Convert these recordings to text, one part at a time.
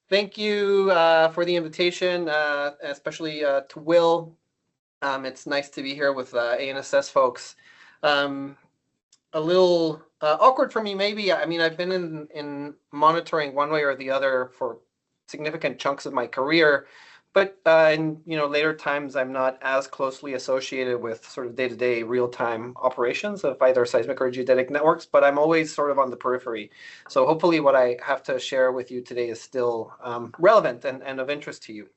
Thank you for the invitation, especially to Will. It's nice to be here with ANSS folks. A little awkward for me, maybe. I mean, I've been in monitoring one way or the other for significant chunks of my career, but in later times, I'm not as closely associated with sort of day-to-day real-time operations of either seismic or geodetic networks, but I'm always sort of on the periphery. So hopefully what I have to share with you today is still relevant and of interest to you.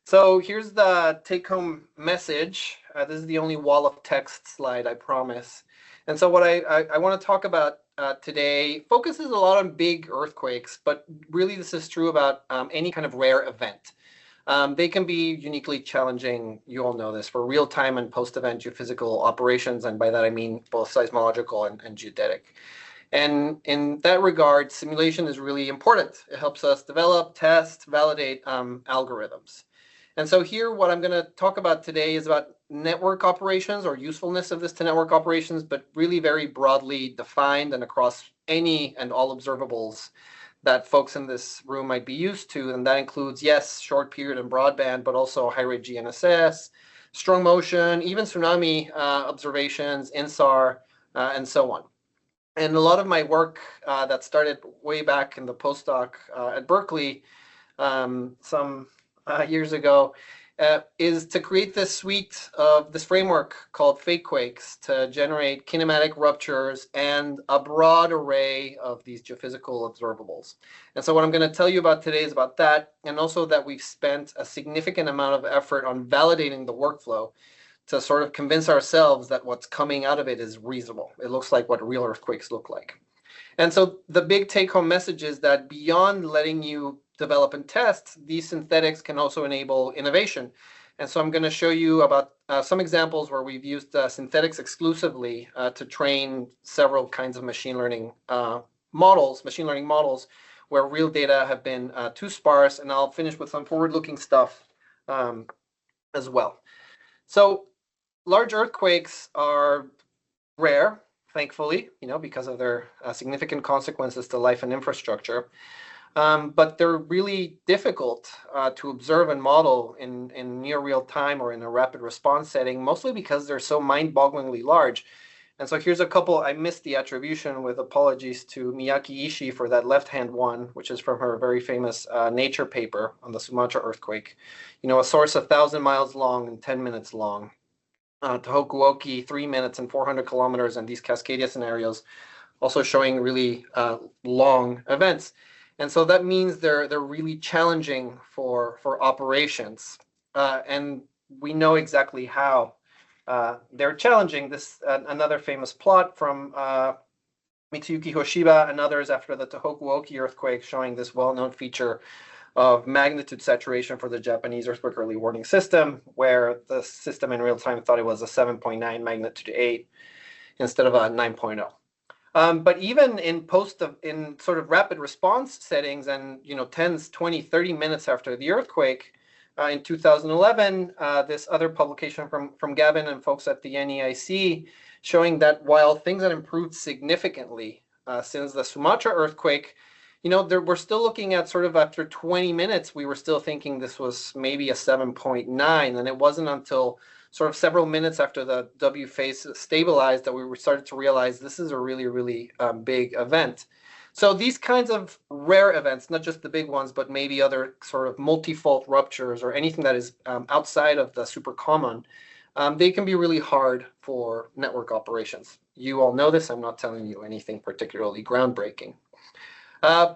So here's the take-home message. This is the only wall of text slide, I promise. And so what I want to talk about today focuses a lot on big earthquakes, but really this is true about any kind of rare event. They can be uniquely challenging, you all know this, for real-time and post-event geophysical operations, and by that I mean both seismological and geodetic. And in that regard, simulation is really important. It helps us develop, test, validate algorithms. And so here, what I'm going to talk about today is about network operations or usefulness of this to network operations, but really very broadly defined and across any and all observables that folks in this room might be used to. And that includes, yes, short period and broadband, but also high rate GNSS, strong motion, even tsunami observations, InSAR, and so on. And a lot of my work that started way back in the postdoc at Berkeley, some years ago, is to create this suite of this framework called fake quakes to generate kinematic ruptures and a broad array of these geophysical observables. And so what I'm going to tell you about today is about that, and also that we've spent a significant amount of effort on validating the workflow to sort of convince ourselves that what's coming out of it is reasonable. It looks like what real earthquakes look like. And so the big take-home message is that beyond letting you develop and test, these synthetics can also enable innovation. And so I'm going to show you about some examples where we've used synthetics exclusively to train several kinds of machine learning models, where real data have been too sparse. And I'll finish with some forward-looking stuff as well. So large earthquakes are rare, thankfully, because of their significant consequences to life and infrastructure. But they're really difficult to observe and model in near real time or in a rapid response setting, mostly because they're so mind-bogglingly large. And so here's a couple. I missed the attribution, with apologies to Miyake Ishii for that left-hand one, which is from her very famous Nature paper on the Sumatra earthquake. A source 1,000 miles long and 10 minutes long. Tohoku-oki, 3 minutes and 400 kilometers, and these Cascadia scenarios also showing really long events. And so that means they're really challenging for operations. And we know exactly how they're challenging. This another famous plot from Mitsuyuki Hoshiba and others after the Tohoku-oki earthquake, showing this well-known feature of magnitude saturation for the Japanese earthquake early warning system, where the system in real time thought it was a 7.9 magnitude 8 instead of a 9.0. But even in sort of rapid response settings and 10, 20, 30 minutes after the earthquake, in 2011, this other publication from Gavin and folks at the NEIC showing that while things had improved significantly since the Sumatra earthquake, we're still looking at sort of after 20 minutes, we were still thinking this was maybe a 7.9, and it wasn't until sort of several minutes after the W phase stabilized that we started to realize this is a really, really big event. So these kinds of rare events, not just the big ones, but maybe other sort of multi-fault ruptures or anything that is outside of the super common, they can be really hard for network operations. You all know this. I'm not telling you anything particularly groundbreaking.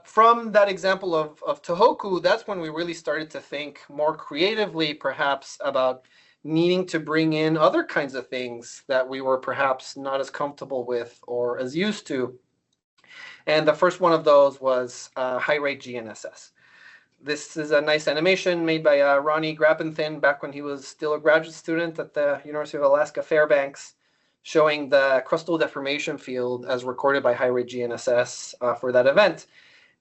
From that example of Tohoku, that's when we really started to think more creatively, perhaps, about needing to bring in other kinds of things that we were perhaps not as comfortable with or as used to. And the first one of those was high-rate GNSS. This is a nice animation made by Ronnie Grappenthin back when he was still a graduate student at the University of Alaska Fairbanks, showing the crustal deformation field as recorded by high-rate GNSS for that event.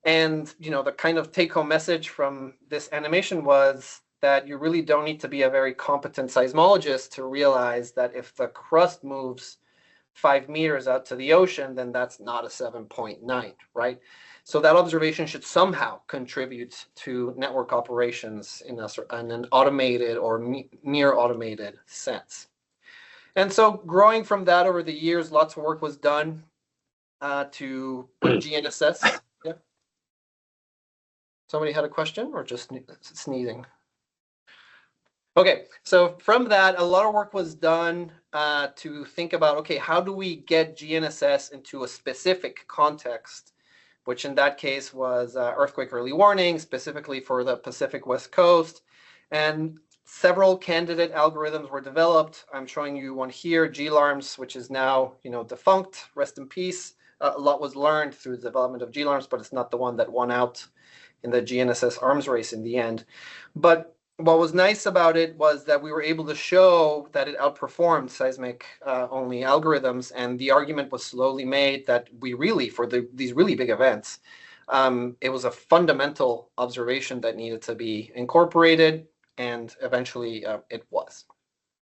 And the kind of take-home message from this animation was that you really don't need to be a very competent seismologist to realize that if the crust moves 5 meters out to the ocean, then that's not a 7.9, right? So that observation should somehow contribute to network operations in an automated or near automated sense. And so growing from that over the years, lots of work was done to put GNSS. Yeah. Somebody had a question or just sneezing? Okay, so from that, a lot of work was done to think about, okay, how do we get GNSS into a specific context, which in that case was earthquake early warning, specifically for the Pacific West Coast. And several candidate algorithms were developed. I'm showing you one here, GLARMS, which is now, defunct, rest in peace. A lot was learned through the development of GLARMS, but it's not the one that won out in the GNSS arms race in the end. But what was nice about it was that we were able to show that it outperformed seismic only algorithms, and the argument was slowly made that we really, for these really big events, it was a fundamental observation that needed to be incorporated, and eventually it was.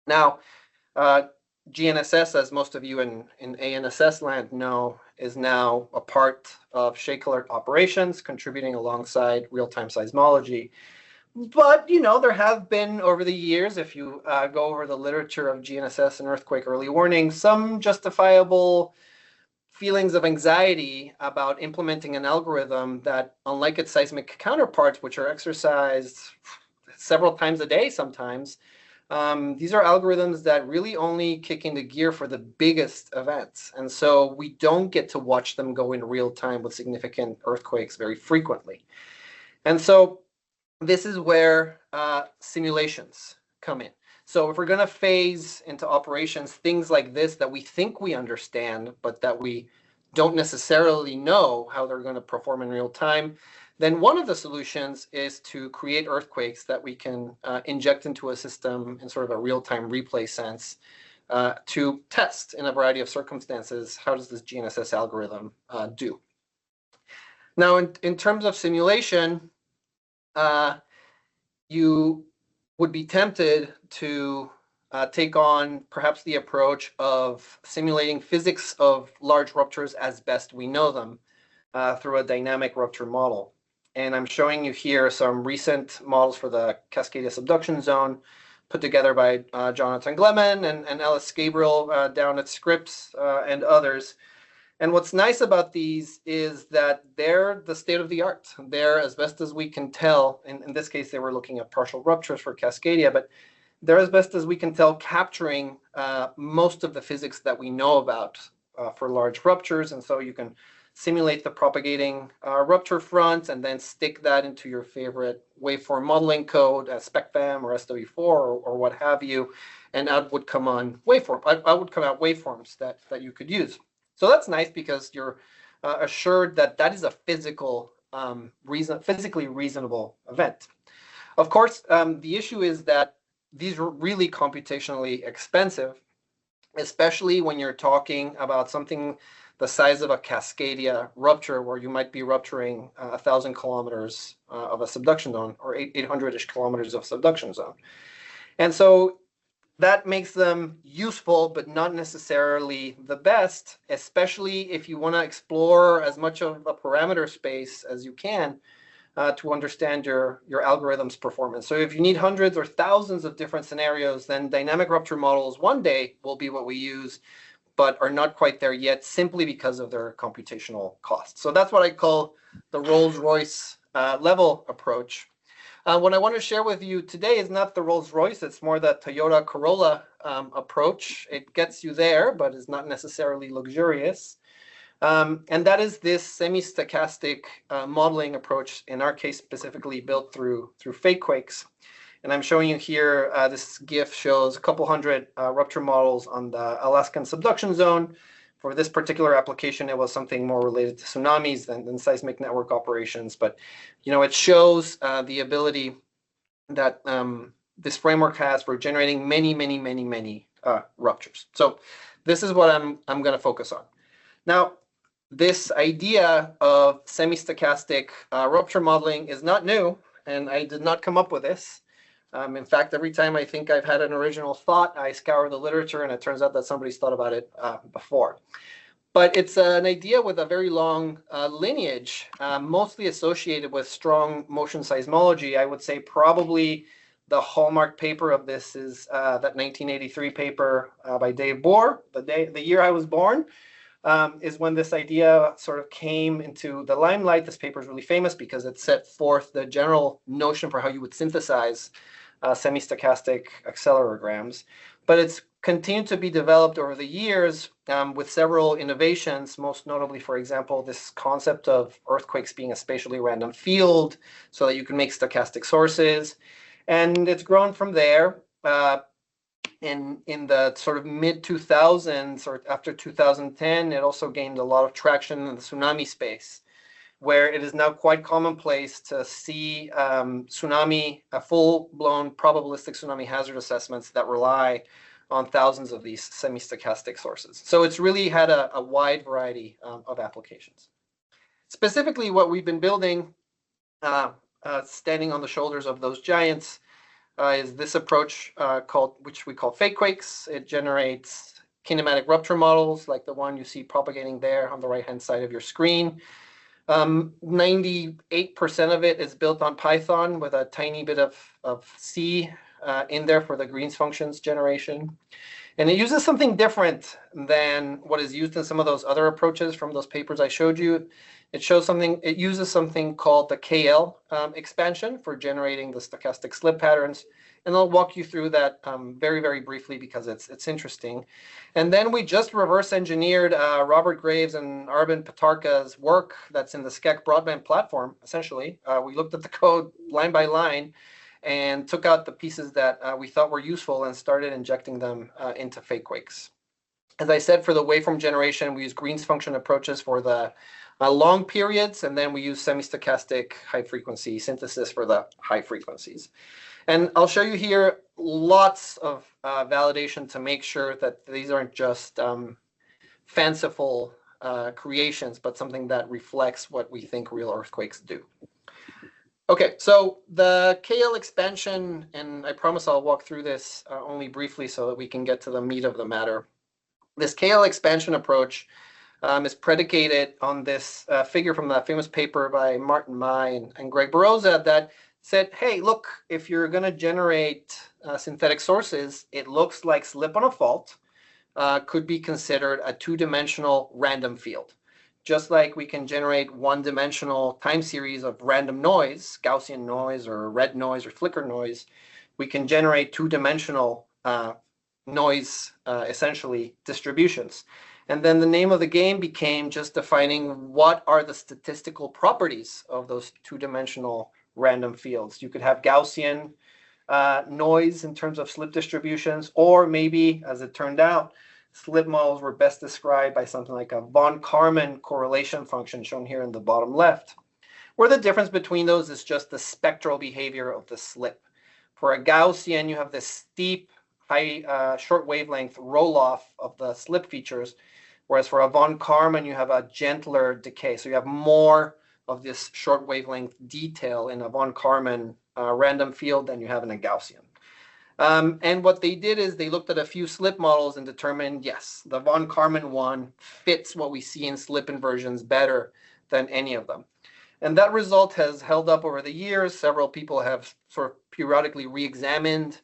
Now, GNSS, as most of you in ANSS land know, is now a part of shake alert operations, contributing alongside real-time seismology. But, there have been over the years, if you go over the literature of GNSS and earthquake early warning, some justifiable feelings of anxiety about implementing an algorithm that, unlike its seismic counterparts, which are exercised several times a day sometimes, these are algorithms that really only kick into gear for the biggest events. And so we don't get to watch them go in real time with significant earthquakes very frequently. And so this is where simulations come in. So if we're going to phase into operations things like this that we think we understand, but that we don't necessarily know how they're going to perform in real time, then one of the solutions is to create earthquakes that we can inject into a system in sort of a real-time replay sense to test in a variety of circumstances, how does this GNSS algorithm do? Now, in terms of simulation, you would be tempted to take on perhaps the approach of simulating physics of large ruptures as best we know them through a dynamic rupture model. And I'm showing you here some recent models for the Cascadia subduction zone put together by Jonathan Gleman and Alice Gabriel down at Scripps and others. And what's nice about these is that they're the state of the art. They're, as best as we can tell, in this case, they were looking at partial ruptures for Cascadia, but they're, as best as we can tell, capturing most of the physics that we know about for large ruptures. And so you can simulate the propagating rupture front and then stick that into your favorite waveform modeling code, SpecFam or SW4 or what have you, and out would come on out would come out waveforms that you could use. So that's nice because you're assured that that is a physically reasonable event. Of course, the issue is that these are really computationally expensive, especially when you're talking about something the size of a Cascadia rupture, where you might be rupturing 1,000 kilometers of a subduction zone, or 800-ish kilometers of subduction zone. And so that makes them useful, but not necessarily the best, especially if you want to explore as much of a parameter space as you can to understand your algorithm's performance. So if you need hundreds or thousands of different scenarios, then dynamic rupture models one day will be what we use, but are not quite there yet simply because of their computational costs. So that's what I call the Rolls-Royce level approach. What I want to share with you today is not the Rolls-Royce, it's more the Toyota Corolla approach. It gets you there, but is not necessarily luxurious. And that is this semi-stochastic modeling approach, in our case specifically built through fake quakes. And I'm showing you here, this GIF shows a couple hundred rupture models on the Alaskan subduction zone. For this particular application, it was something more related to tsunamis than seismic network operations. But, it shows the ability that this framework has for generating many ruptures. So this is what I'm going to focus on. Now, this idea of semi-stochastic rupture modeling is not new, and I did not come up with this. In fact, every time I think I've had an original thought, I scour the literature, and it turns out that somebody's thought about it before. But it's an idea with a very long lineage, mostly associated with strong motion seismology. I would say probably the hallmark paper of this is that 1983 paper by Dave Bohr, the year I was born, is when this idea sort of came into the limelight. This paper is really famous because it set forth the general notion for how you would synthesize semi-stochastic accelerograms. But it's continued to be developed over the years with several innovations, most notably, for example, this concept of earthquakes being a spatially random field so that you can make stochastic sources. And it's grown from there. In the sort of mid-2000s or after 2010, it also gained a lot of traction in the tsunami space, where it is now quite commonplace to see full-blown probabilistic tsunami hazard assessments that rely on thousands of these semi-stochastic sources. So it's really had a wide variety of applications. Specifically, what we've been building, standing on the shoulders of those giants, is this approach which we call fake quakes. It generates kinematic rupture models like the one you see propagating there on the right-hand side of your screen. 98% of it is built on Python with a tiny bit of C in there for the Green's functions generation. And it uses something different than what is used in some of those other approaches from those papers I showed you. It uses something called the KL expansion for generating the stochastic slip patterns. And I'll walk you through that very, very briefly because it's interesting. And then we just reverse engineered Robert Graves and Arvind Patarka's work that's in the SKEC broadband platform, essentially. We looked at the code line by line and took out the pieces that we thought were useful and started injecting them into fake quakes. As I said, for the waveform generation, we use Green's function approaches for the long periods, and then we use semi-stochastic high-frequency synthesis for the high frequencies. And I'll show you here lots of validation to make sure that these aren't just fanciful creations, but something that reflects what we think real earthquakes do. Okay, so the KL expansion, and I promise I'll walk through this only briefly so that we can get to the meat of the matter. This KL expansion approach is predicated on this figure from that famous paper by Martin Mai and Greg Baroza that said, hey, look, if you're going to generate synthetic sources, it looks like slip on a fault could be considered a two-dimensional random field. Just like we can generate one-dimensional time series of random noise, Gaussian noise or red noise or flicker noise, we can generate two-dimensional noise, essentially, distributions. And then the name of the game became just defining what are the statistical properties of those two-dimensional random fields. You could have Gaussian noise in terms of slip distributions, or maybe, as it turned out, slip models were best described by something like a von Karman correlation function shown here in the bottom left, where the difference between those is just the spectral behavior of the slip. For a Gaussian, you have this steep, high, short wavelength roll-off of the slip features, whereas for a von Karman, you have a gentler decay. So you have more of this short wavelength detail in a von Karman random field than you have in a Gaussian. And what they did is they looked at a few slip models and determined, yes, the von Karman one fits what we see in slip inversions better than any of them. And that result has held up over the years. Several people have sort of periodically re-examined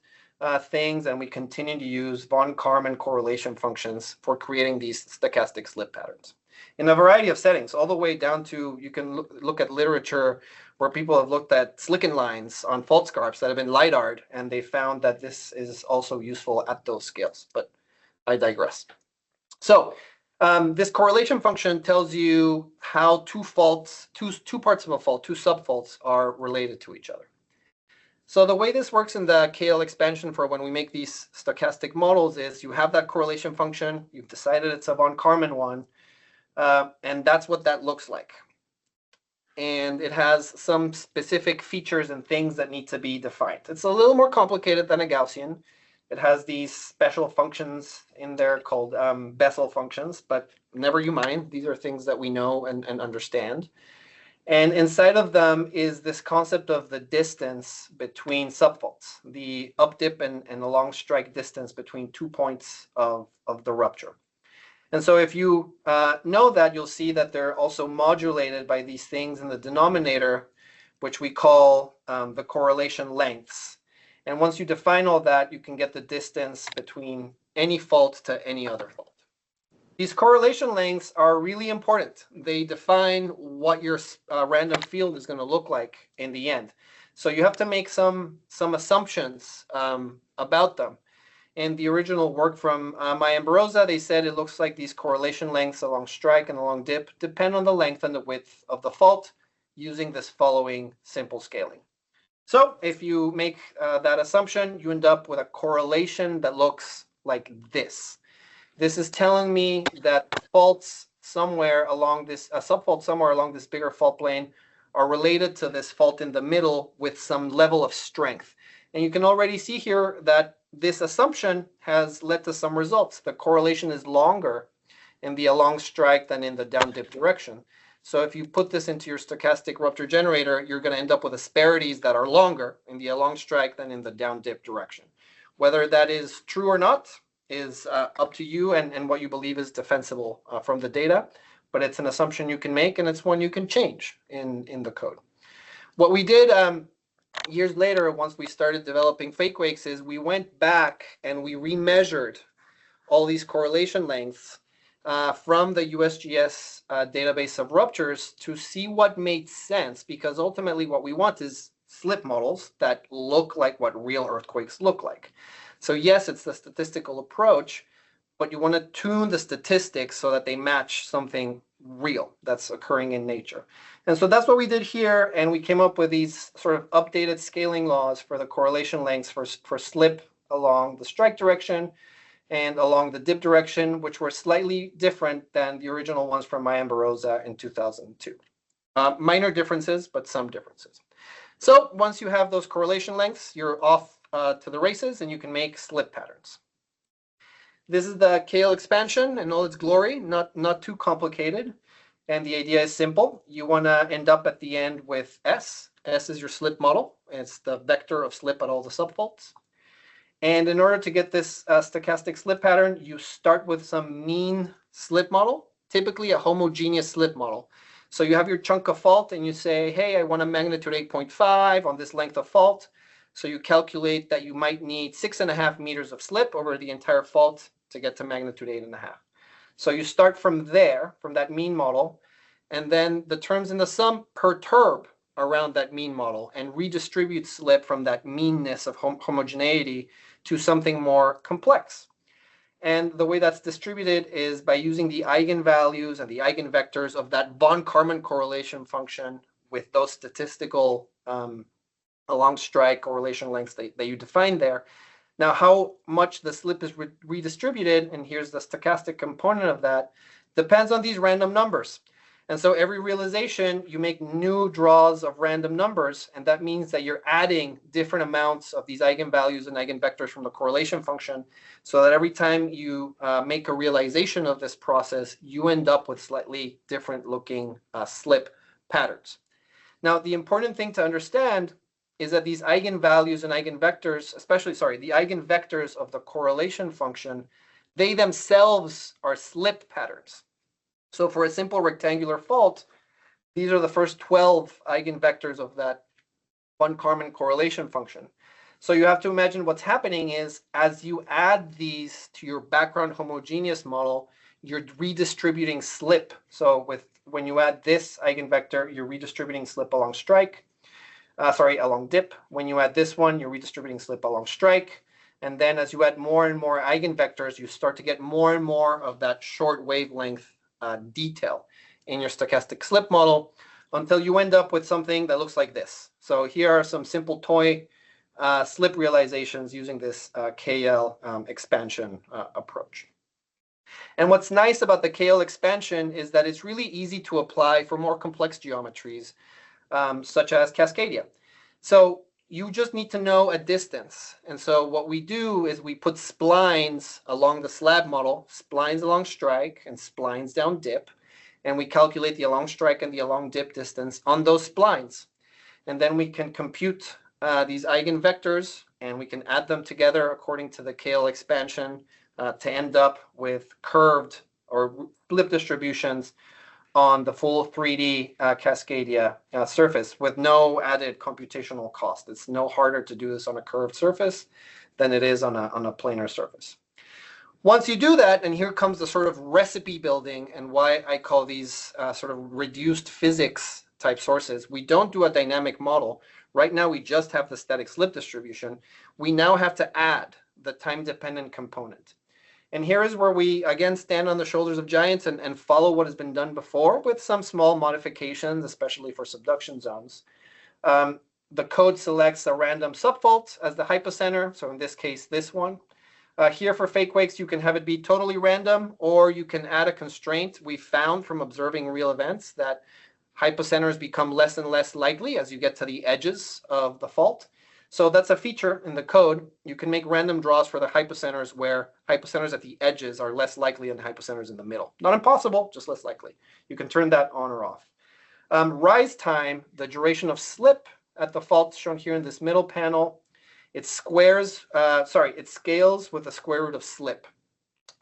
things, and we continue to use von Karman correlation functions for creating these stochastic slip patterns in a variety of settings, all the way down to, you can look at literature where people have looked at silicon lines on fault scarps that have been LiDAR'd, and they found that this is also useful at those scales, but I digress. So this correlation function tells you how two parts of a fault, two subfaults, are related to each other. So the way this works in the KL expansion for when we make these stochastic models is you have that correlation function, you've decided it's a von Karman one, and that's what that looks like. And it has some specific features and things that need to be defined. It's a little more complicated than a Gaussian. It has these special functions in there called Bessel functions, but never you mind. These are things that we know and understand. And inside of them is this concept of the distance between subfaults, the up dip and the long strike distance between 2 points of the rupture. And so if you know that, you'll see that they're also modulated by these things in the denominator, which we call the correlation lengths. And once you define all that, you can get the distance between any fault to any other fault. These correlation lengths are really important. They define what your random field is going to look like in the end. So you have to make some assumptions about them. In the original work from Maya and Baroza, they said it looks like these correlation lengths along strike and along dip depend on the length and the width of the fault using this following simple scaling. So if you make that assumption, you end up with a correlation that looks like this. This is telling me that faults somewhere along this, a subfault somewhere along this bigger fault plane are related to this fault in the middle with some level of strength. And you can already see here that this assumption has led to some results. The correlation is longer in the along strike than in the down dip direction. So if you put this into your stochastic rupture generator, you're going to end up with asperities that are longer in the along strike than in the down dip direction. Whether that is true or not is up to you and what you believe is defensible from the data, but it's an assumption you can make, and it's one you can change in the code. What we did years later, once we started developing fake wakes, is we went back and we remeasured all these correlation lengths from the USGS database of ruptures to see what made sense, because ultimately what we want is slip models that look like what real earthquakes look like. So yes, it's the statistical approach, but you want to tune the statistics so that they match something real that's occurring in nature. And so that's what we did here, and we came up with these sort of updated scaling laws for the correlation lengths for slip along the strike direction and along the dip direction, which were slightly different than the original ones from Maya and Baroza in 2002. Minor differences, but some differences. So once you have those correlation lengths, you're off to the races, and you can make slip patterns. This is the KL expansion in all its glory, not too complicated. And the idea is simple. You want to end up at the end with S. S is your slip model. It's the vector of slip at all the subfaults. And in order to get this stochastic slip pattern, you start with some mean slip model, typically a homogeneous slip model. So you have your chunk of fault, and you say, hey, I want a magnitude 8.5 on this length of fault. So you calculate that you might need 6.5 meters of slip over the entire fault to get to magnitude 8.5. So you start from there, from that mean model, and then the terms in the sum perturb around that mean model and redistribute slip from that meanness of homogeneity to something more complex. And the way that's distributed is by using the eigenvalues and the eigenvectors of that von Karman correlation function with those statistical along strike correlation lengths that you define there. Now, how much the slip is redistributed, and here's the stochastic component of that, depends on these random numbers. And so every realization, you make new draws of random numbers, and that means that you're adding different amounts of these eigenvalues and eigenvectors from the correlation function, so that every time you make a realization of this process, you end up with slightly different looking slip patterns. Now, the important thing to understand is that these eigenvalues and eigenvectors, the eigenvectors of the correlation function, they themselves are slip patterns. So for a simple rectangular fault, these are the first 12 eigenvectors of that von Karman correlation function. So you have to imagine what's happening is, as you add these to your background homogeneous model, you're redistributing slip. So when you add this eigenvector, you're redistributing slip along strike. Along dip. When you add this one, you're redistributing slip along strike. And then as you add more and more eigenvectors, you start to get more and more of that short wavelength detail in your stochastic slip model until you end up with something that looks like this. So here are some simple toy slip realizations using this KL expansion approach. And what's nice about the KL expansion is that it's really easy to apply for more complex geometries, such as Cascadia. So you just need to know a distance. And so what we do is we put splines along the slab model, splines along strike and splines down dip, and we calculate the along strike and the along dip distance on those splines. And then we can compute these eigenvectors, and we can add them together according to the KL expansion to end up with curved or slip distributions on the full 3D Cascadia surface with no added computational cost. It's no harder to do this on a curved surface than it is on a planar surface. Once you do that, and here comes the sort of recipe building and why I call these sort of reduced physics type sources. We don't do a dynamic model. Right now, we just have the static slip distribution. We now have to add the time-dependent component. And here is where we, again, stand on the shoulders of giants and follow what has been done before with some small modifications, especially for subduction zones. The code selects a random subfault as the hypocenter. So in this case, this one. Here for fake quakes, you can have it be totally random, or you can add a constraint. We found from observing real events that hypocenters become less and less likely as you get to the edges of the fault. So that's a feature in the code. You can make random draws for the hypocenters where hypocenters at the edges are less likely than hypocenters in the middle. Not impossible, just less likely. You can turn that on or off. Rise time, the duration of slip at the fault shown here in this middle panel. It scales with the square root of slip,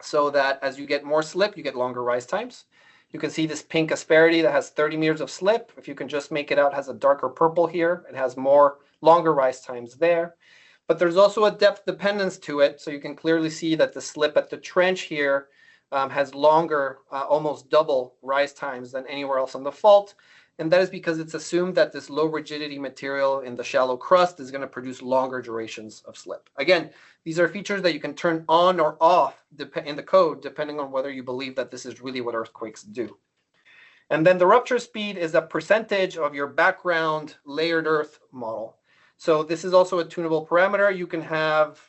so that as you get more slip, you get longer rise times. You can see this pink asperity that has 30 meters of slip. If you can just make it out, has a darker purple here. It has longer rise times there. But there's also a depth dependence to it, so you can clearly see that the slip at the trench here has longer, almost double rise times than anywhere else on the fault. And that is because it's assumed that this low rigidity material in the shallow crust is going to produce longer durations of slip. Again, these are features that you can turn on or off in the code, depending on whether you believe that this is really what earthquakes do. And then the rupture speed is a percentage of your background layered earth model. So this is also a tunable parameter. You can have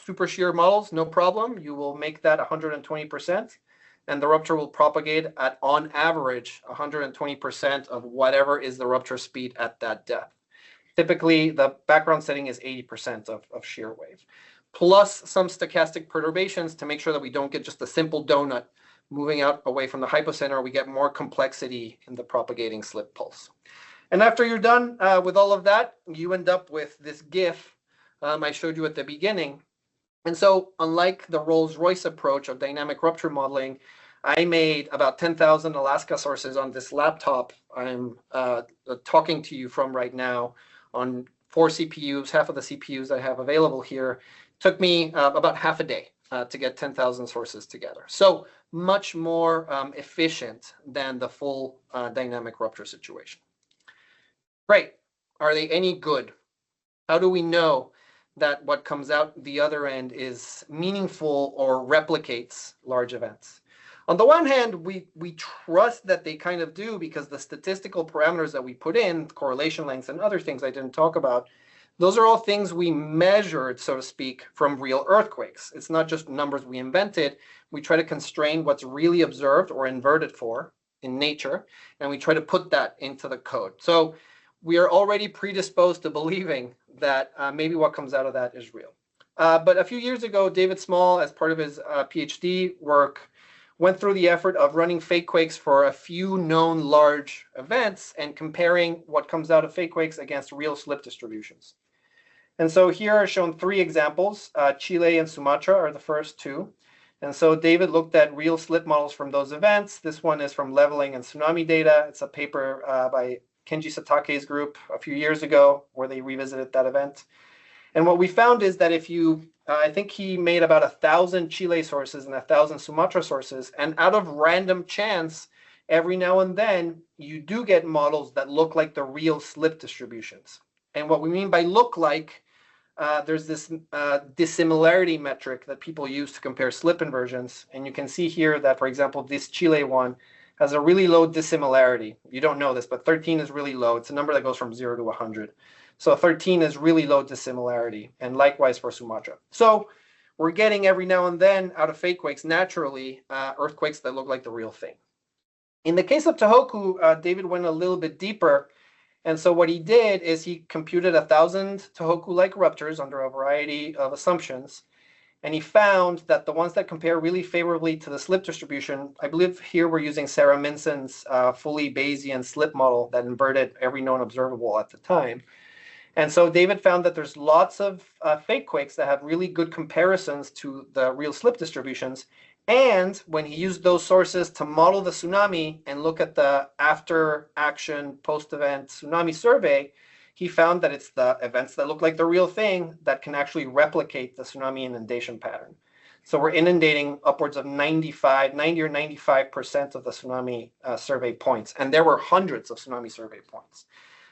super shear models, no problem. You will make that 120%. And the rupture will propagate at, on average, 120% of whatever is the rupture speed at that depth. Typically, the background setting is 80% of shear wave, plus some stochastic perturbations to make sure that we don't get just a simple donut moving out away from the hypocenter. We get more complexity in the propagating slip pulse. And after you're done with all of that, you end up with this GIF I showed you at the beginning. And so, unlike the Rolls-Royce approach of dynamic rupture modeling, I made about 10,000 Alaska sources on this laptop I'm talking to you from right now on 4 CPUs, half of the CPUs I have available here. It took me about half a day to get 10,000 sources together. So much more efficient than the full dynamic rupture situation. Great. Are they any good? How do we know that what comes out the other end is meaningful or replicates large events? On the one hand, we trust that they kind of do, because the statistical parameters that we put in, correlation lengths and other things I didn't talk about, those are all things we measured, so to speak, from real earthquakes. It's not just numbers we invented. We try to constrain what's really observed or inverted for in nature, and we try to put that into the code. So we are already predisposed to believing that maybe what comes out of that is real. But a few years ago, David Small, as part of his PhD work, went through the effort of running fake quakes for a few known large events and comparing what comes out of fake quakes against real slip distributions. And so here are shown 3 examples. Chile and Sumatra are the first 2. And so David looked at real slip models from those events. This one is from leveling and tsunami data. It's a paper by Kenji Satake's group a few years ago where they revisited that event. And what we found is that if you, I think he made about 1,000 Chile sources and 1,000 Sumatra sources, and out of random chance, every now and then, you do get models that look like the real slip distributions. And what we mean by look like, there's this dissimilarity metric that people use to compare slip inversions. And you can see here that, for example, this Chile one has a really low dissimilarity. You don't know this, but 13 is really low. It's a number that goes from 0 to 100. So 13 is really low dissimilarity, and likewise for Sumatra. So we're getting every now and then out of fake quakes, naturally, earthquakes that look like the real thing. In the case of Tohoku, David went a little bit deeper. And so what he did is he computed 1,000 Tohoku-like ruptures under a variety of assumptions. And he found that the ones that compare really favorably to the slip distribution, I believe here we're using Sarah Minson's fully Bayesian slip model that inverted every known observable at the time. And so David found that there's lots of fake quakes that have really good comparisons to the real slip distributions. And when he used those sources to model the tsunami and look at the after action post-event tsunami survey, he found that it's the events that look like the real thing that can actually replicate the tsunami inundation pattern. So we're inundating upwards of 90 or 95% of the tsunami survey points. And there were hundreds of tsunami survey points.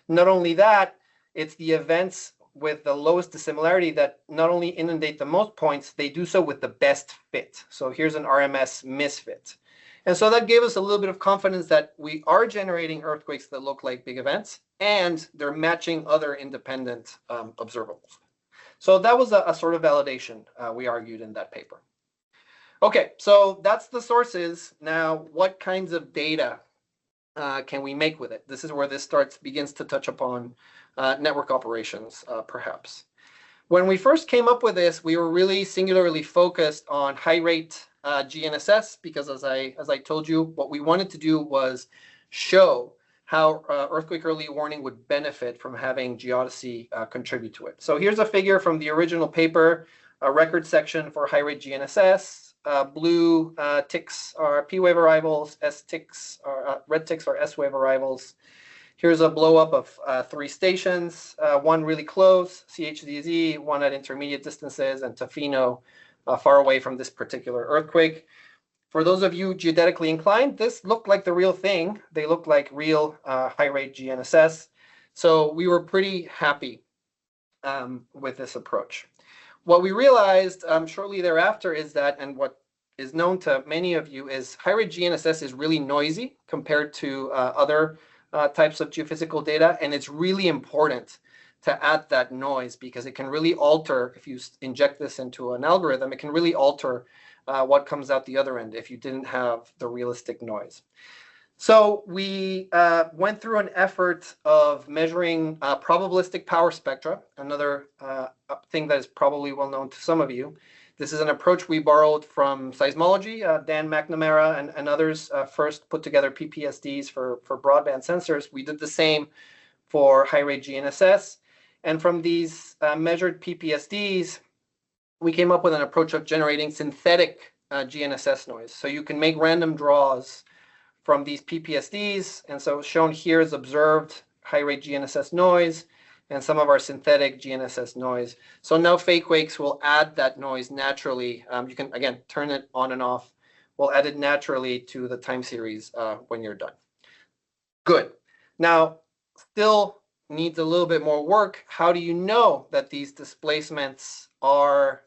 Not only that, it's the events with the lowest dissimilarity that not only inundate the most points, they do so with the best fit. So here's an RMS misfit. And so that gave us a little bit of confidence that we are generating earthquakes that look like big events, and they're matching other independent observables. So that was a sort of validation we argued in that paper. Okay, so that's the sources. Now, what kinds of data can we make with it? This is where this begins to touch upon network operations, perhaps. When we first came up with this, we were really singularly focused on high rate GNSS, because as I told you, what we wanted to do was show how earthquake early warning would benefit from having geodesy contribute to it. So here's a figure from the original paper, a record section for high rate GNSS. Blue ticks are P wave arrivals, S ticks are red ticks are S wave arrivals. Here's a blow up of 3 stations, one really close, CHDZ, one at intermediate distances, and Tofino far away from this particular earthquake. For those of you geodetically inclined, this looked like the real thing. They looked like real high rate GNSS. So we were pretty happy with this approach. What we realized shortly thereafter is that, and what is known to many of you, is high rate GNSS is really noisy compared to other types of geophysical data, and it's really important to add that noise because it can really alter, if you inject this into an algorithm, it can really alter what comes out the other end if you didn't have the realistic noise. So we went through an effort of measuring probabilistic power spectra, another thing that is probably well known to some of you. This is an approach we borrowed from seismology. Dan McNamara and others first put together PPSDs for broadband sensors. We did the same for high rate GNSS. And from these measured PPSDs, we came up with an approach of generating synthetic GNSS noise. So you can make random draws from these PPSDs. And so shown here is observed high rate GNSS noise and some of our synthetic GNSS noise. So now fake quakes will add that noise naturally. You can, again, turn it on and off. We'll add it naturally to the time series when you're done. Good. Now, still needs a little bit more work. How do you know that these displacements are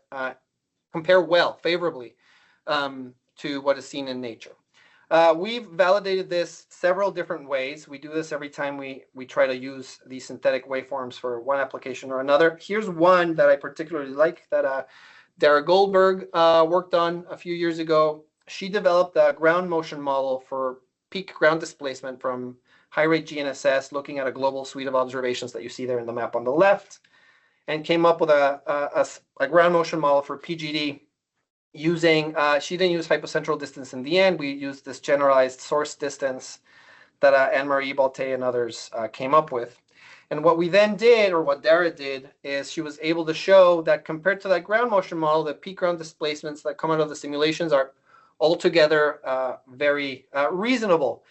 compare well, favorably to what is seen in nature? We've validated this several different ways. We do this every time we try to use these synthetic waveforms for one application or another. Here's one that I particularly like that Dara Goldberg worked on a few years ago. She developed a ground motion model for peak ground displacement from high rate GNSS, looking at a global suite of observations that you see there in the map on the left, and came up with a ground motion model for PGD using, she didn't use hypocentral distance in the end. We used this generalized source distance that Anne-Marie Balté and others came up with. And what we then did, or what Dara did, is she was able to show that compared to that ground motion model, the peak ground displacements that come out of the simulations are altogether very reasonable.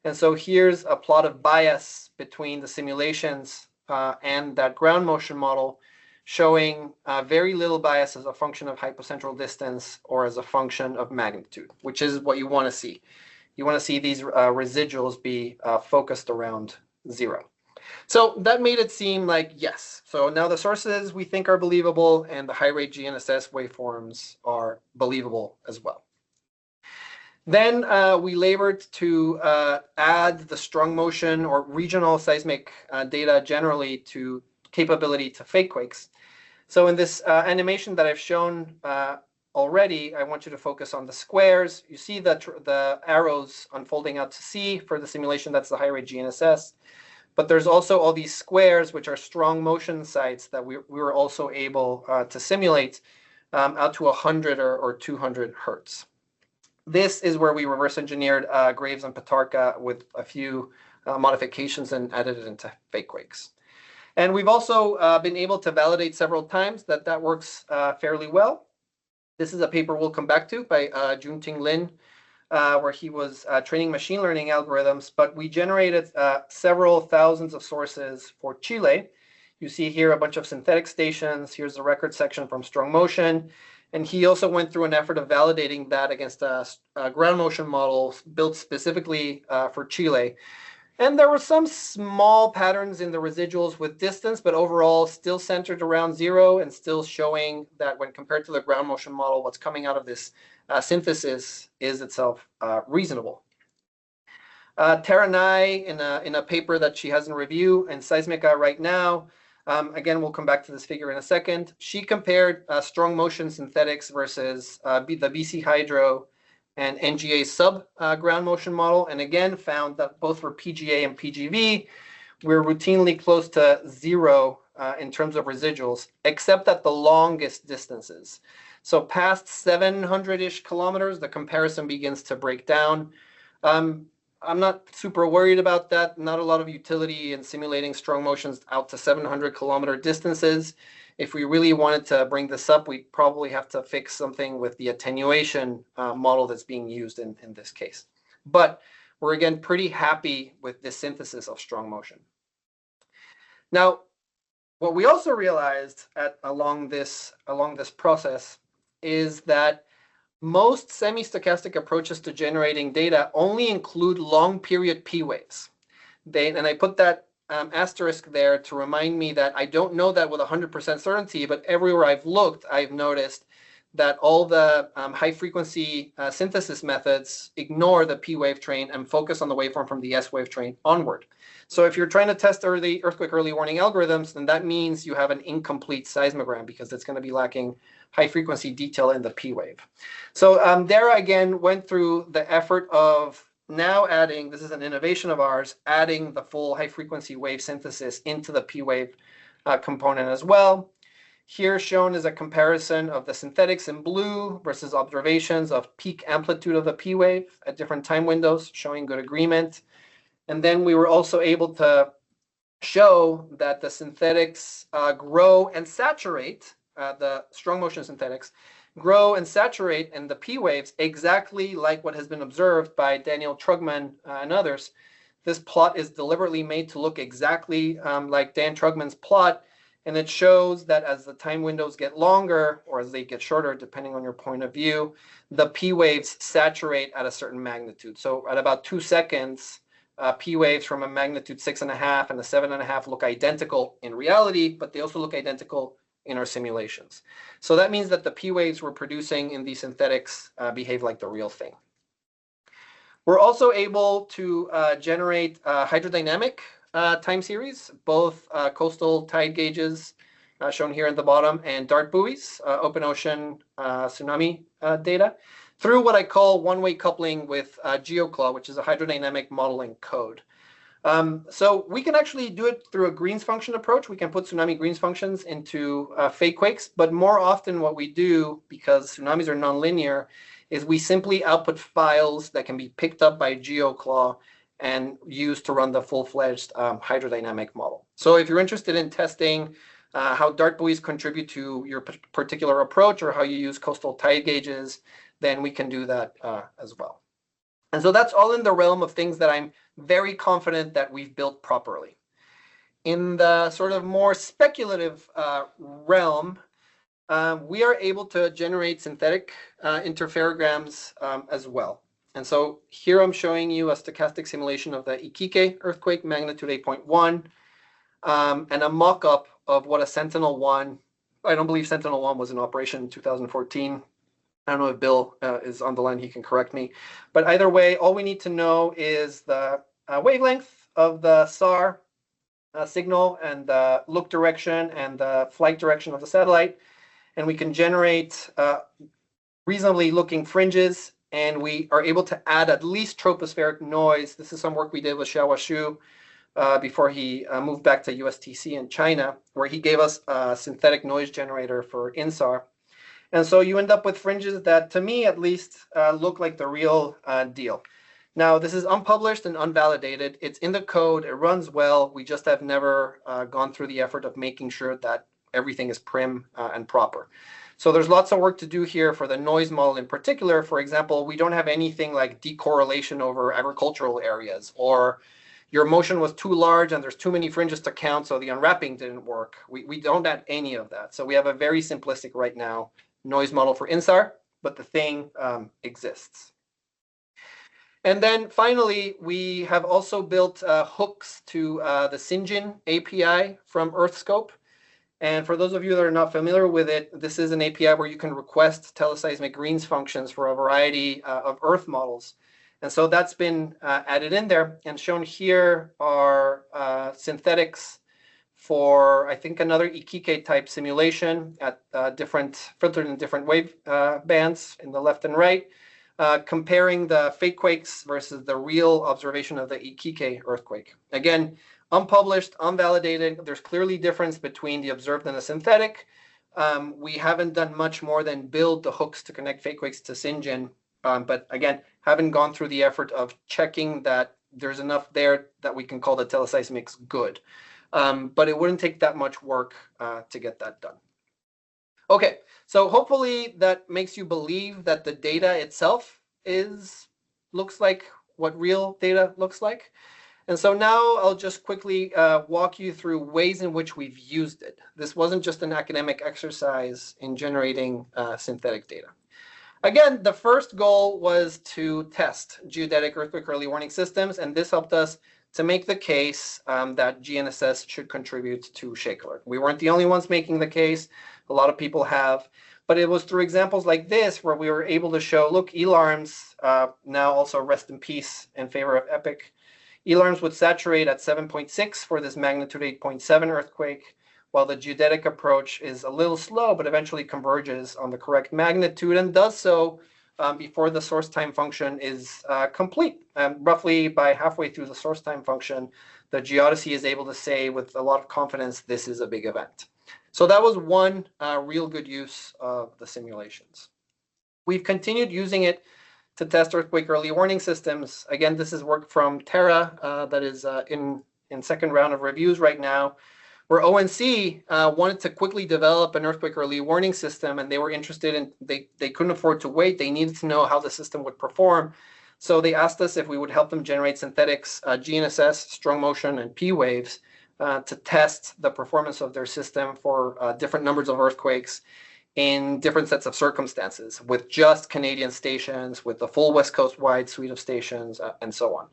And so here's a plot of bias between the simulations and that ground motion model, showing very little bias as a function of hypocentral distance or as a function of magnitude, which is what you want to see. You want to see these residuals be focused around 0. So that made it seem like, yes. So now the sources we think are believable and the high rate GNSS waveforms are believable as well. Then we labored to add the strong motion or regional seismic data generally to capability to fake quakes. So in this animation that I've shown already, I want you to focus on the squares. You see the arrows unfolding out to sea for the simulation. That's the high rate GNSS. But there's also all these squares, which are strong motion sites that we were also able to simulate out to 100 or 200 hertz. This is where we reverse engineered Graves and Petarka with a few modifications and added it into fake quakes. And we've also been able to validate several times that that works fairly well. This is a paper we'll come back to by Junting Lin, where he was training machine learning algorithms, but we generated several thousands of sources for Chile. You see here a bunch of synthetic stations. Here's the record section from Strong Motion. And he also went through an effort of validating that against a ground motion model built specifically for Chile. And there were some small patterns in the residuals with distance, but overall still centered around 0 and still showing that when compared to the ground motion model, what's coming out of this synthesis is itself reasonable. Tara Nye, in a paper that she has in review in Seismic right now, again, we'll come back to this figure in a second. She compared strong motion synthetics versus the BC Hydro and NGA sub ground motion model, and again found that both for PGA and PGV, we're routinely close to 0 in terms of residuals, except at the longest distances. So past 700-ish kilometers, the comparison begins to break down. I'm not super worried about that. Not a lot of utility in simulating strong motions out to 700-kilometer distances. If we really wanted to bring this up, we'd probably have to fix something with the attenuation model that's being used in this case. But we're, again, pretty happy with this synthesis of strong motion. Now, what we also realized along this process is that most semi-stochastic approaches to generating data only include long-period P waves. And I put that asterisk there to remind me that I don't know that with 100% certainty, but everywhere I've looked, I've noticed that all the high-frequency synthesis methods ignore the P wave train and focus on the waveform from the S wave train onward. So if you're trying to test earthquake early warning algorithms, then that means you have an incomplete seismogram because it's going to be lacking high-frequency detail in the P wave. So Dara, again, went through the effort of now adding, this is an innovation of ours, adding the full high-frequency wave synthesis into the P wave component as well. Here shown is a comparison of the synthetics in blue versus observations of peak amplitude of the P wave at different time windows, showing good agreement. And then we were also able to show that the synthetics grow and saturate, the strong motion synthetics, grow and saturate in the P waves exactly like what has been observed by Daniel Trugman and others. This plot is deliberately made to look exactly like Dan Trugman's plot, and it shows that as the time windows get longer, or as they get shorter, depending on your point of view, the P waves saturate at a certain magnitude. So at about 2 seconds, P waves from a magnitude 6.5 and a 7.5 look identical in reality, but they also look identical in our simulations. So that means that the P waves we're producing in these synthetics behave like the real thing. We're also able to generate hydrodynamic time series, both coastal tide gauges shown here at the bottom and dart buoys, open ocean tsunami data, through what I call one-way coupling with GeoClaw, which is a hydrodynamic modeling code. So we can actually do it through a Green's function approach. We can put tsunami Green's functions into fake quakes, but more often what we do, because tsunamis are nonlinear, is we simply output files that can be picked up by GeoClaw and used to run the full-fledged hydrodynamic model. So if you're interested in testing how dart buoys contribute to your particular approach or how you use coastal tide gauges, then we can do that as well. And so that's all in the realm of things that I'm very confident that we've built properly. In the sort of more speculative realm, we are able to generate synthetic interferograms as well. And so here I'm showing you a stochastic simulation of the Iquique earthquake, magnitude 8.1, and a mock-up of what a Sentinel-1, I don't believe Sentinel-1 was in operation in 2014. I don't know if Bill is on the line, he can correct me. But either way, all we need to know is the wavelength of the SAR signal and the look direction and the flight direction of the satellite. And we can generate reasonably looking fringes, and we are able to add at least tropospheric noise. This is some work we did with Xiao Shu before he moved back to USTC in China, where he gave us a synthetic noise generator for InSAR. And so you end up with fringes that, to me at least, look like the real deal. Now, this is unpublished and unvalidated. It's in the code. It runs well. We just have never gone through the effort of making sure that everything is prim and proper. So there's lots of work to do here for the noise model in particular. For example, we don't have anything like decorrelation over agricultural areas, or your motion was too large and there's too many fringes to count, so the unwrapping didn't work. We don't have any of that. So we have a very simplistic right now noise model for InSAR, but the thing exists. And then finally, we have also built hooks to the Syngen API from EarthScope. And for those of you that are not familiar with it, this is an API where you can request teleseismic greens functions for a variety of Earth models. And so that's been added in there. And shown here are synthetics for, I think, another Ikike type simulation at filtered in different wave bands in the left and right, comparing the fake quakes versus the real observation of the Ikike earthquake. Again, unpublished, unvalidated. There's clearly difference between the observed and the synthetic. We haven't done much more than build the hooks to connect fake quakes to Syngen. But again, haven't gone through the effort of checking that there's enough there that we can call the teleseismics good. But it wouldn't take that much work to get that done. Okay, so hopefully that makes you believe that the data itself looks like what real data looks like. And so now I'll just quickly walk you through ways in which we've used it. This wasn't just an academic exercise in generating synthetic data. Again, the first goal was to test geodetic earthquake early warning systems, and this helped us to make the case that GNSS should contribute to shake alert. We weren't the only ones making the case. A lot of people have. But it was through examples like this where we were able to show, look, E-alarms, now also rest in peace in favor of EPIC. E-alarms would saturate at 7.6 for this magnitude 8.7 earthquake, while the geodetic approach is a little slow, but eventually converges on the correct magnitude and does so before the source time function is complete. Roughly by halfway through the source time function, the geodesy is able to say with a lot of confidence, this is a big event. So that was one real good use of the simulations. We've continued using it to test earthquake early warning systems. Again, this is work from Terra that is in second round of reviews right now, where ONC wanted to quickly develop an earthquake early warning system, and they were interested in, they couldn't afford to wait. They needed to know how the system would perform. So they asked us if we would help them generate synthetics, GNSS, strong motion, and P waves to test the performance of their system for different numbers of earthquakes in different sets of circumstances, with just Canadian stations, with the full West Coast wide suite of stations, and so on.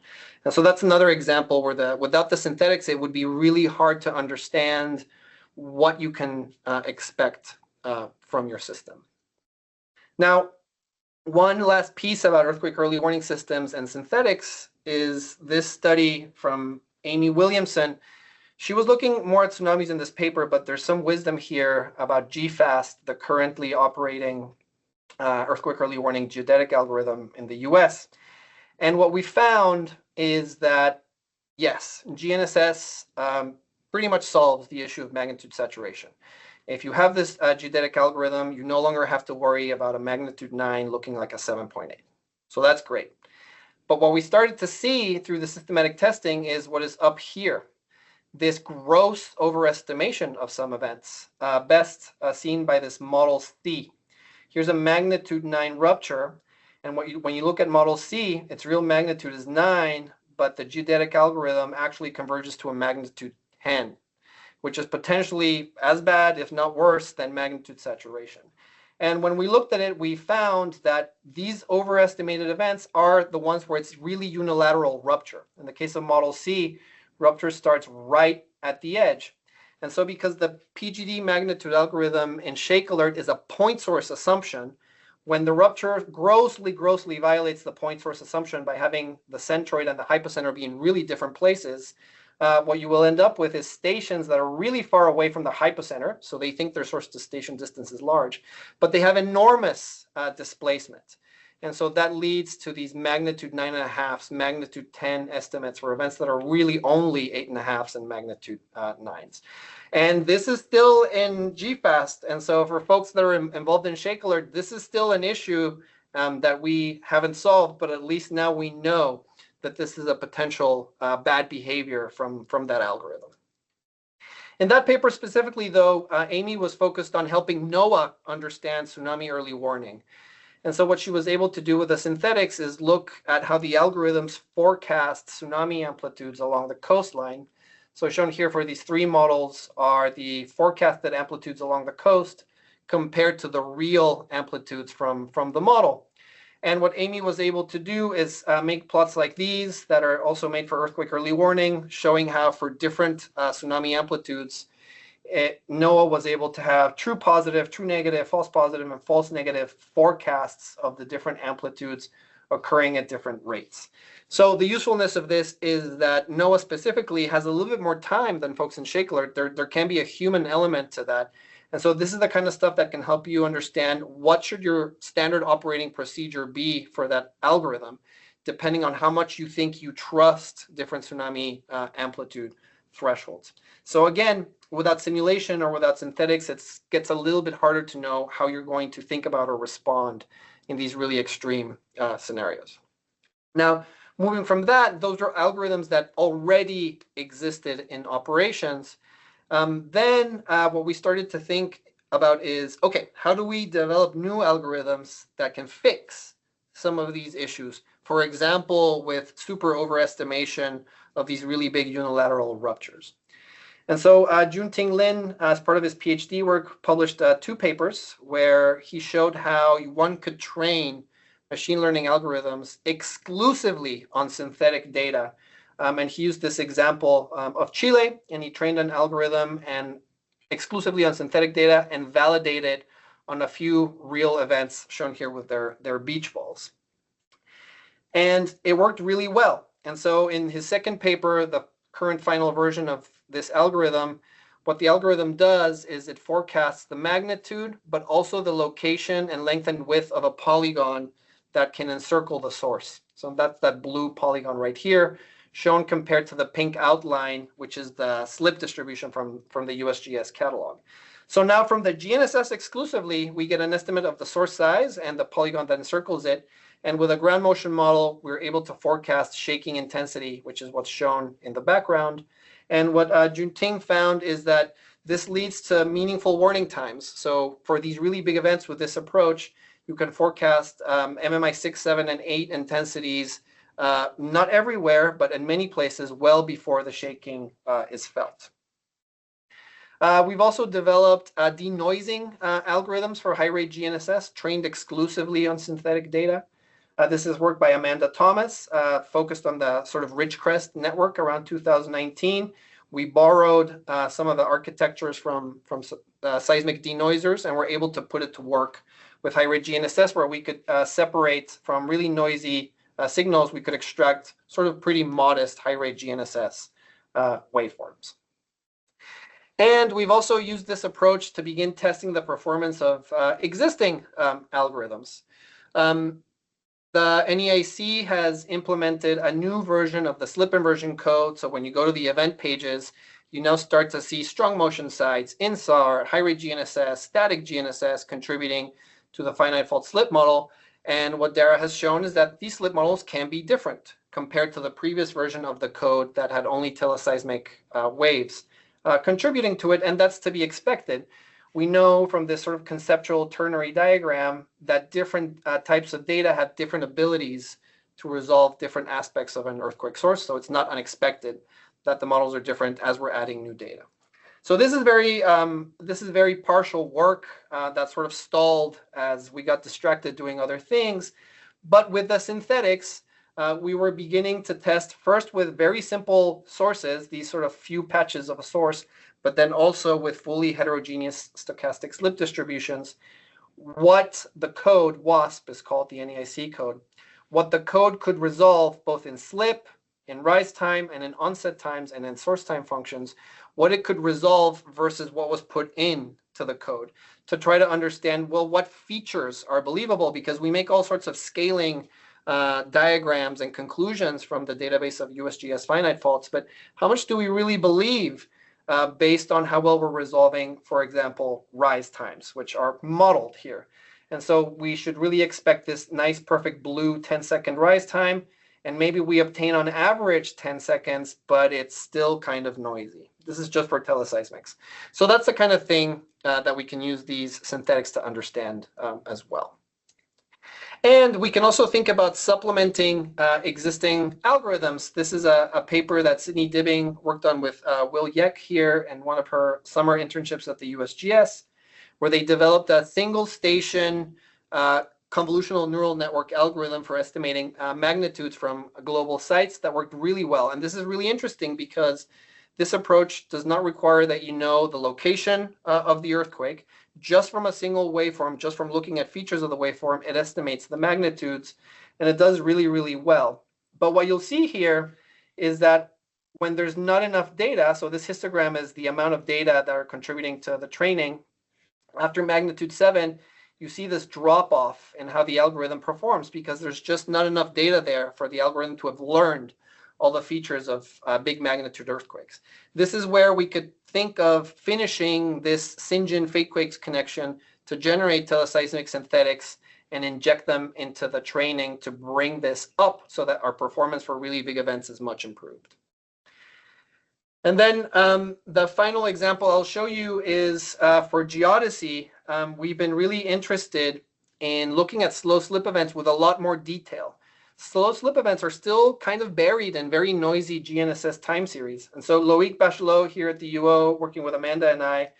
And so that's another example where without the synthetics, it would be really hard to understand what you can expect from your system. Now, one last piece about earthquake early warning systems and synthetics is this study from Amy Williamson. She was looking more at tsunamis in this paper, but there's some wisdom here about GFAST, the currently operating earthquake early warning geodetic algorithm in the US. And what we found is that, yes, GNSS pretty much solves the issue of magnitude saturation. If you have this geodetic algorithm, you no longer have to worry about a magnitude 9 looking like a 7.8. So that's great. But what we started to see through the systematic testing is what is up here. This gross overestimation of some events, best seen by this model C. Here's a magnitude 9 rupture, and when you look at model C, its real magnitude is 9, but the geodetic algorithm actually converges to a magnitude 10, which is potentially as bad, if not worse, than magnitude saturation. And when we looked at it, we found that these overestimated events are the ones where it's really unilateral rupture. In the case of model C, rupture starts right at the edge. And so because the PGD magnitude algorithm in shake alert is a point source assumption, when the rupture grossly violates the point source assumption by having the centroid and the hypocenter be in really different places, what you will end up with is stations that are really far away from the hypocenter, so they think their source to station distance is large, but they have enormous displacement. And so that leads to these magnitude 9.5s, magnitude 10 estimates for events that are really only 8.5s and magnitude 9s. And this is still in GFAST. And so for folks that are involved in shake alert, this is still an issue that we haven't solved, but at least now we know that this is a potential bad behavior from that algorithm. In that paper specifically, though, Amy was focused on helping NOAA understand tsunami early warning. And so what she was able to do with the synthetics is look at how the algorithms forecast tsunami amplitudes along the coastline. So shown here for these three models are the forecasted amplitudes along the coast compared to the real amplitudes from the model. And what Amy was able to do is make plots like these that are also made for earthquake early warning, showing how for different tsunami amplitudes, NOAA was able to have true positive, true negative, false positive, and false negative forecasts of the different amplitudes occurring at different rates. So the usefulness of this is that NOAA specifically has a little bit more time than folks in Shake Alert. There can be a human element to that. And so this is the kind of stuff that can help you understand what should your standard operating procedure be for that algorithm, depending on how much you think you trust different tsunami amplitude thresholds. So again, without simulation or without synthetics, it gets a little bit harder to know how you're going to think about or respond in these really extreme scenarios. Now, moving from that, those are algorithms that already existed in operations. Then what we started to think about is, okay, how do we develop new algorithms that can fix some of these issues? For example, with super overestimation of these really big unilateral ruptures. And so Junting Lin, as part of his PhD work, published 2 papers where he showed how one could train machine learning algorithms exclusively on synthetic data. And he used this example of Chile, and he trained an algorithm and exclusively on synthetic data and validated on a few real events shown here with their beach balls. And it worked really well. And so in his second paper, the current final version of this algorithm, what the algorithm does is it forecasts the magnitude, but also the location and length and width of a polygon that can encircle the source. So that's that blue polygon right here, shown compared to the pink outline, which is the slip distribution from the USGS catalog. So now from the GNSS exclusively, we get an estimate of the source size and the polygon that encircles it. And with a ground motion model, we're able to forecast shaking intensity, which is what's shown in the background. And what Junting found is that this leads to meaningful warning times. So for these really big events with this approach, you can forecast MMI 6, 7, and 8 intensities, not everywhere, but in many places well before the shaking is felt. We've also developed denoising algorithms for high-rate GNSS trained exclusively on synthetic data. This is work by Amanda Thomas, focused on the sort of Ridgecrest network around 2019. We borrowed some of the architectures from seismic denoisers, and were able to put it to work with high-rate GNSS, where we could separate from really noisy signals. We could extract sort of pretty modest high-rate GNSS waveforms. And we've also used this approach to begin testing the performance of existing algorithms. The NEIC has implemented a new version of the slip inversion code. So when you go to the event pages, you now start to see strong motion sites, InSAR, high-rate GNSS, static GNSS contributing to the finite fault slip model. And what Dara has shown is that these slip models can be different compared to the previous version of the code that had only teleseismic waves contributing to it, and that's to be expected. We know from this sort of conceptual ternary diagram that different types of data have different abilities to resolve different aspects of an earthquake source, so it's not unexpected that the models are different as we're adding new data. So this is very partial work that sort of stalled as we got distracted doing other things. But with the synthetics, we were beginning to test first with very simple sources, these sort of few patches of a source, but then also with fully heterogeneous stochastic slip distributions, what the code, WASP is called, the NEIC code, what the code could resolve both in slip, in rise time, and in onset times, and in source time functions, what it could resolve versus what was put in to the code, to try to understand, well, what features are believable, because we make all sorts of scaling diagrams and conclusions from the database of USGS finite faults, but how much do we really believe based on how well we're resolving, for example, rise times, which are modeled here. And so we should really expect this nice, perfect blue 10-second rise time and maybe we obtain on average 10 seconds, but it's still kind of noisy. This is just for teleseismics. So that's the kind of thing that we can use these synthetics to understand as well. And we can also think about supplementing existing algorithms. This is a paper that Sydney Dibbing worked on with Will Yeck here in one of her summer internships at the USGS, where they developed a single station convolutional neural network algorithm for estimating magnitudes from global sites that worked really well. And this is really interesting because this approach does not require that you know the location of the earthquake. Just from a single waveform, just from looking at features of the waveform, it estimates the magnitudes, and it does really, really well. But what you'll see here is that when there's not enough data, so this histogram is the amount of data that are contributing to the training, after magnitude 7, you see this drop off in how the algorithm performs because there's just not enough data there for the algorithm to have learned all the features of big magnitude earthquakes. This is where we could think of finishing this Sinjin fakequakes connection to generate teleseismic synthetics and inject them into the training to bring this up so that our performance for really big events is much improved. And then the final example I'll show you is for geodesy. We've been really interested in looking at slow slip events with a lot more detail. Slow slip events are still kind of buried in very noisy GNSS time series. And so Loic Bachelot here at the UO, working with Amanda and I,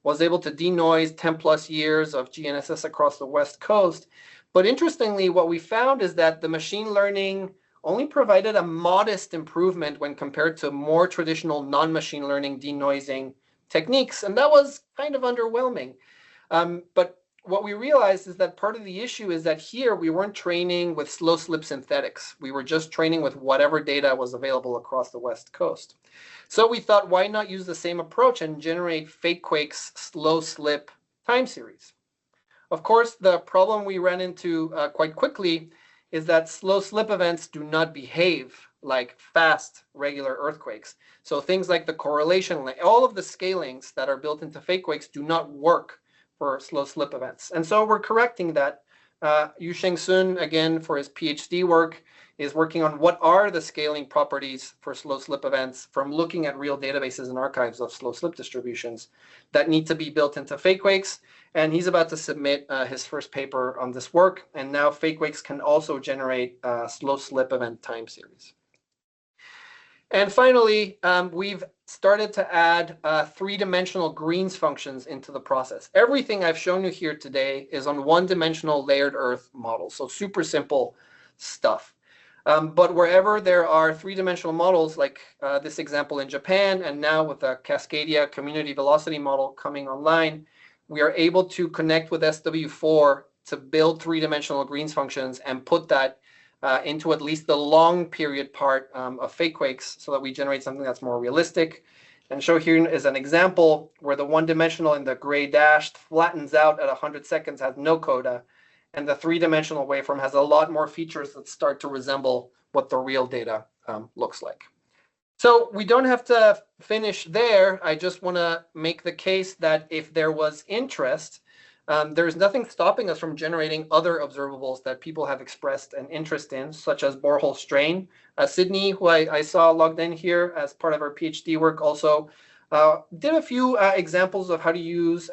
was able to denoise 10 plus years of GNSS across the West Coast. But interestingly, what we found is that the machine learning only provided a modest improvement when compared to more traditional non-machine learning denoising techniques. And that was kind of underwhelming. But what we realized is that part of the issue is that here we weren't training with slow slip synthetics. We were just training with whatever data was available across the West Coast. So we thought, why not use the same approach and generate fakequakes slow slip time series? Of course, the problem we ran into quite quickly is that slow slip events do not behave like fast regular earthquakes. So things like the correlation, all of the scalings that are built into fakequakes do not work for slow slip events. And so we're correcting that. Yusheng Sun, again, for his PhD work, is working on what are the scaling properties for slow slip events from looking at real databases and archives of slow slip distributions that need to be built into fakequakes. And he's about to submit his first paper on this work. And now fakequakes can also generate slow slip event time series. And finally, we've started to add three-dimensional greens functions into the process. Everything I've shown you here today is on one-dimensional layered Earth models, so super simple stuff. But wherever there are three-dimensional models, like this example in Japan, and now with the Cascadia community velocity model coming online, we are able to connect with SW4 to build three-dimensional greens functions and put that into at least the long period part of fakequakes so that we generate something that's more realistic. And show here is an example where the one-dimensional in the gray dashed flattens out at 100 seconds, has no coda, and the three-dimensional waveform has a lot more features that start to resemble what the real data looks like. So we don't have to finish there. I just want to make the case that if there was interest, there's nothing stopping us from generating other observables that people have expressed an interest in, such as borehole strain. Sydney, who I saw logged in here as part of our PhD work, also did a few examples of how to use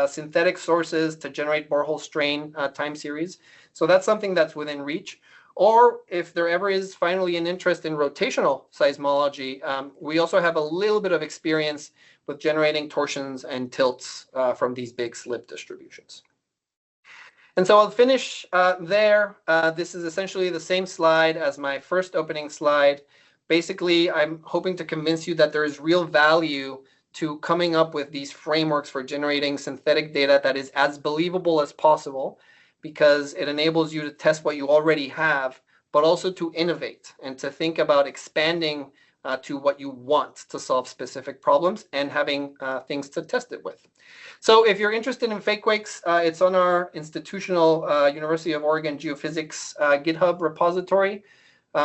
synthetic sources to generate borehole strain time series. So that's something that's within reach. Or if there ever is finally an interest in rotational seismology, we also have a little bit of experience with generating torsions and tilts from these big slip distributions. And so I'll finish there. This is essentially the same slide as my first opening slide. Basically, I'm hoping to convince you that there is real value to coming up with these frameworks for generating synthetic data that is as believable as possible, because it enables you to test what you already have, but also to innovate and to think about expanding to what you want to solve specific problems and having things to test it with. So if you're interested in fakequakes, it's on our institutional University of Oregon Geophysics GitHub repository.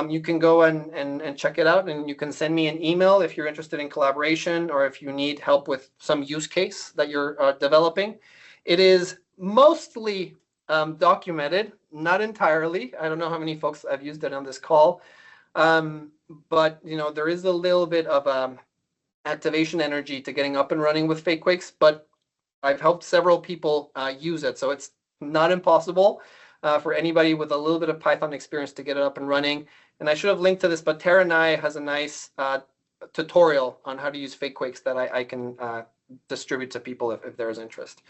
You can go and check it out, and you can send me an email if you're interested in collaboration or if you need help with some use case that you're developing. It is mostly documented, not entirely. I don't know how many folks have used it on this call, But there is a little bit of activation energy to getting up and running with fake quakes, but I've helped several people use it, so it's not impossible for anybody with a little bit of Python experience to get it up and running. And I should have linked to this, but Teranai has a nice tutorial on how to use fake quakes that I can distribute to people if there is interest.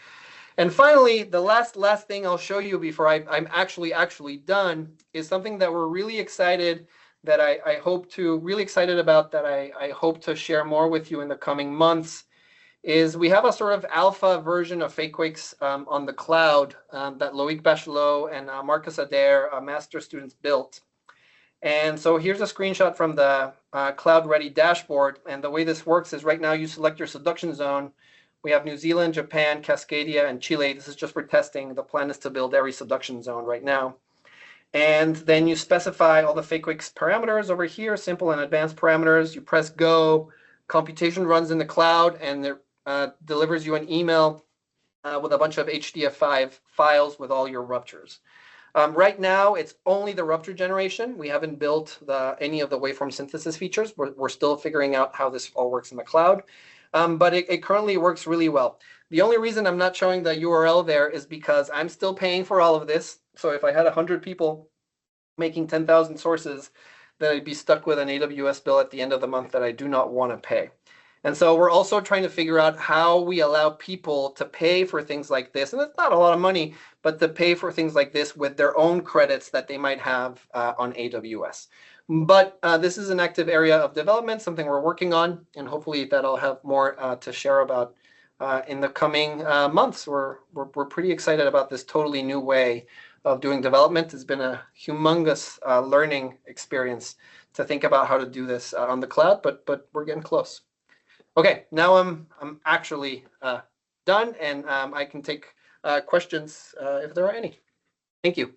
And finally, the last thing I'll show you before I'm actually done is something that we're really excited that I hope to really excited about that I hope to share more with you in the coming months. Is we have a sort of alpha version of fake quakes on the cloud that Loic Bachelot and Marcus Adair, master students, built. And so here's a screenshot from the Cloud Ready dashboard. And the way this works is right now you select your subduction zone. We have New Zealand, Japan, Cascadia, and Chile. This is just for testing. The plan is to build every subduction zone right now. And then you specify all the fake quakes parameters over here, simple and advanced parameters. You press go. Computation runs in the cloud, and it delivers you an email with a bunch of HDF5 files with all your ruptures. Right now, it's only the rupture generation. We haven't built any of the waveform synthesis features. We're still figuring out how this all works in the cloud, but it currently works really well. The only reason I'm not showing the URL there is because I'm still paying for all of this. So if I had 100 people making 10,000 sources, then I'd be stuck with an AWS bill at the end of the month that I do not want to pay. And so we're also trying to figure out how we allow people to pay for things like this. And it's not a lot of money, but to pay for things like this with their own credits that they might have on AWS. But this is an active area of development, something we're working on, and hopefully that I'll have more to share about in the coming months. We're pretty excited about this totally new way of doing development. It's been a humongous learning experience to think about how to do this on the cloud, but we're getting close. Okay, now I'm actually done, and I can take questions if there are any. Thank you.